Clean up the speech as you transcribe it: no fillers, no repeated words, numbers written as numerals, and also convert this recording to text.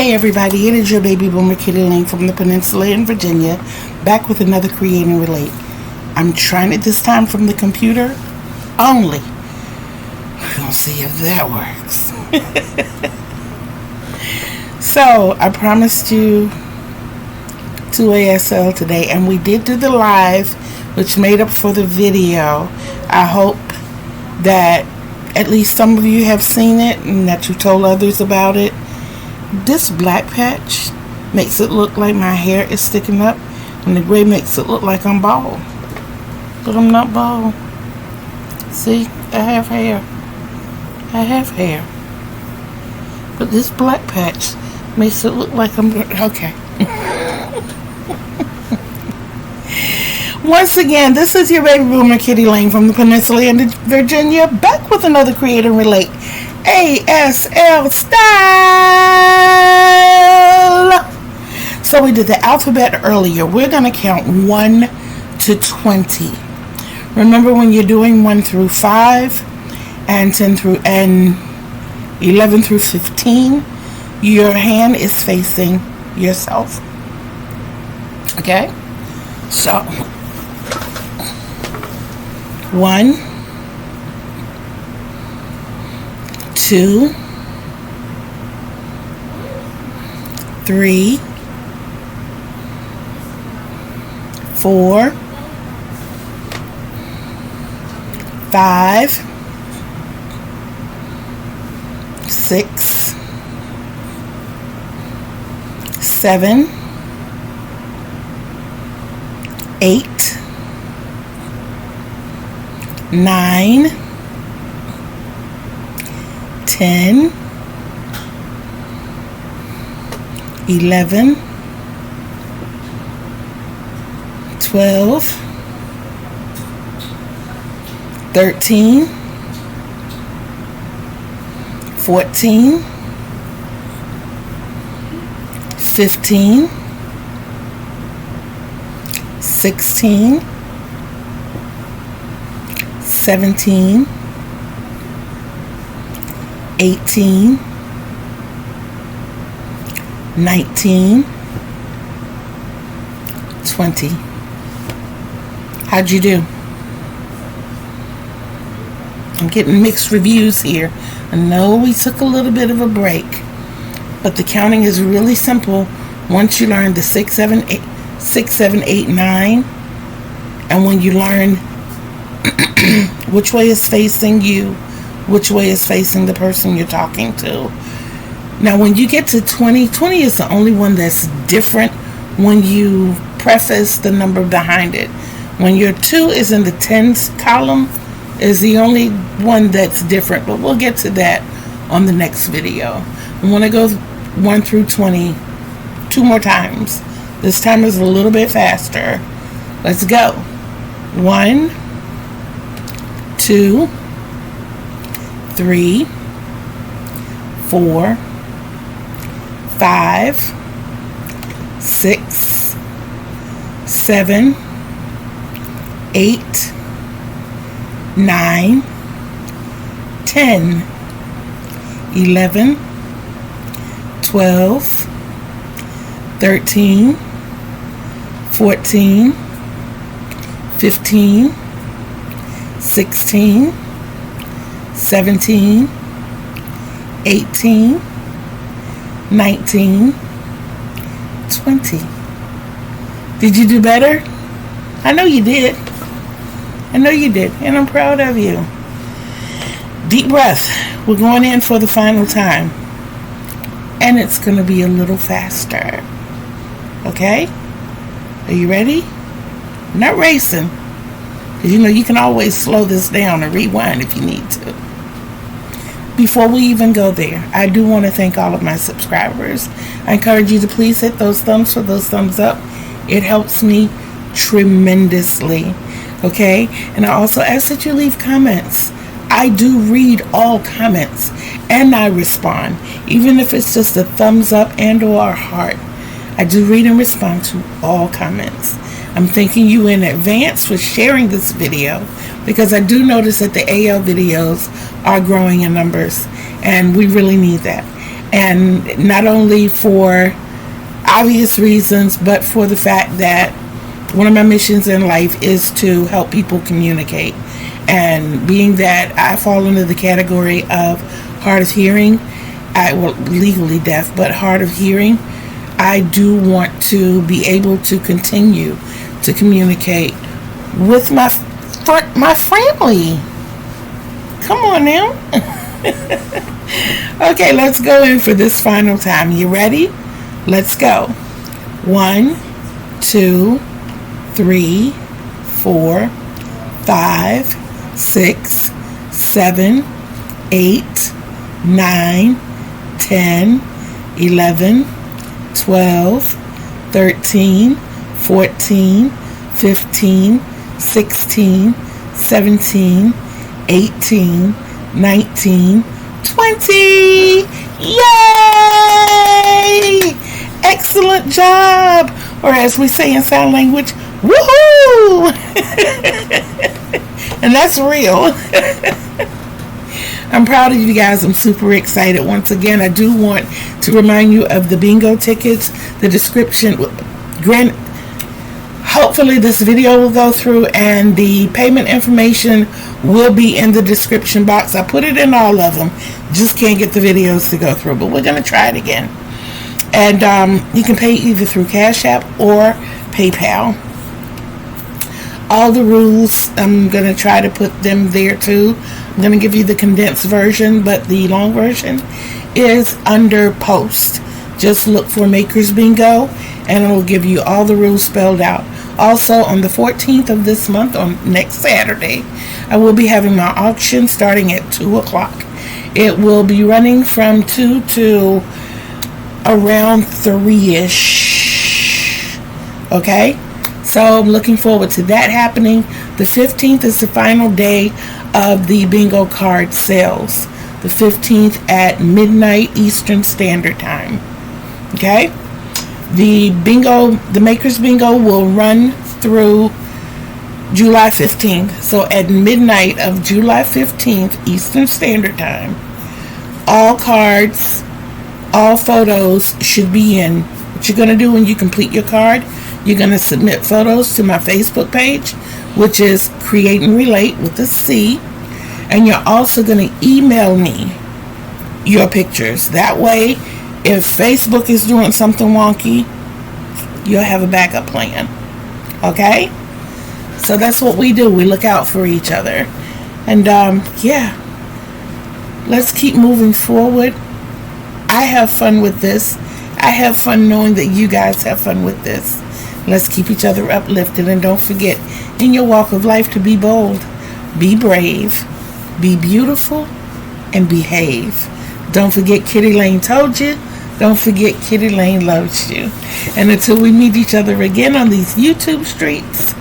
Hey everybody, it is your baby boomer Kitty Lane from the Peninsula in Virginia, back with another Create and Relate. I'm trying it this time from the computer only. We're gonna see if that works. So I promised you 2 ASL today, and we did do the live, which made up for the video. I hope that at least some of you have seen it and that you told others about it. This black patch makes it look like my hair is sticking up, and the gray makes it look like I'm bald. But I'm not bald. See, I have hair. I have hair. But this black patch makes it look like I'm... Okay. Once again, this is your baby boomer Kitty Lane from the Peninsula in Virginia, back with another Create and Relate ASL style. So we did the alphabet earlier. We're going to count 1 to 20. Remember, when you're doing 1 through 5 and 10 through and 11 through 15, your hand is facing yourself. Okay? So 1, 2, 3, 4, 5, 6, 7, 8, 9, 10, 11, 12, 13, 14, 15, 16, 17, 18, 19, 20. How'd you do? I'm getting mixed reviews here. I know we took a little bit of a break, but the counting is really simple once you learn the 6, 7, 8, 9, and when you learn which way is facing you, which way is facing the person you're talking to. Now when you get to 20, 20 is the only one that's different when you preface the number behind it. When your 2 is in the tens column is the only one that's different, but we'll get to that on the next video. And when I go 1 through 20 2 more times, this time is a little bit faster. Let's go. 1, 2, 3, 4, 5, 6, 7, 8, 9, 10, 11, 12, 13, 14, 15, 16, 17, 18, 19, 20. Did you do better? I know you did. I know you did, and I'm proud of you. Deep breath. We're going in for the final time, and it's going to be a little faster. Okay? Are you ready? Not racing, because you know you can always slow this down or rewind if you need to. Before we even go there, I do want to thank all of my subscribers. I encourage you to please hit those thumbs for those thumbs up. It helps me tremendously. Okay? And I also ask that you leave comments. I do read all comments, and I respond, even if it's just a thumbs up and or a heart. I do read and respond to all comments. I'm thanking you in advance for sharing this video, because I do notice that the AL videos are growing in numbers, and we really need that. And not only for obvious reasons, but for the fact that one of my missions in life is to help people communicate. And being that I fall into the category of hard of hearing, legally deaf, but hard of hearing, I do want to be able to continue to communicate with my family. Come on now. Okay, let's go in for this final time. You ready? Let's go. 1, 2, 3, 4, 5, 6, 7, 8, 9, 10, 11, 12, 13, 14, 15, 16, 17, 18, 19, 20. Yay! Excellent job. Or as we say in sign language, woohoo! And that's real. I'm proud of you guys. I'm super excited. Once again, I do want to remind you of the bingo tickets. The description, hopefully this video will go through, and the payment information will be in the description box. I put it in all of them. Just can't get the videos to go through, but we're going to try it again. And you can pay either through Cash App or PayPal. All the rules, I'm going to try to put them there too. I'm going to give you the condensed version, but the long version is under post. Just look for Makers Bingo, and it will give you all the rules spelled out. Also, on the 14th of this month, on next Saturday, I will be having my auction starting at 2 o'clock. It will be running from 2 to around 3-ish. Okay? So I'm looking forward to that happening. The 15th is the final day of the bingo card sales. The 15th at midnight Eastern Standard Time. Okay? The Makers Bingo will run through July 15th. So at midnight of July 15th Eastern Standard Time, all cards, all photos should be in. What you're going to do when you complete your card, you're going to submit photos to my Facebook page, which is Create and Relate with a C. And you're also going to email me your pictures. That way, if Facebook is doing something wonky, you'll have a backup plan. Okay? So that's what we do. We look out for each other. And yeah, let's keep moving forward. I have fun with this. I have fun knowing that you guys have fun with this. Let's keep each other uplifted, and don't forget, in your walk of life, to be bold, be brave, be beautiful, and behave. Don't forget Kitty Lane told you. Don't forget Kitty Lane loves you. And until we meet each other again on these YouTube streets,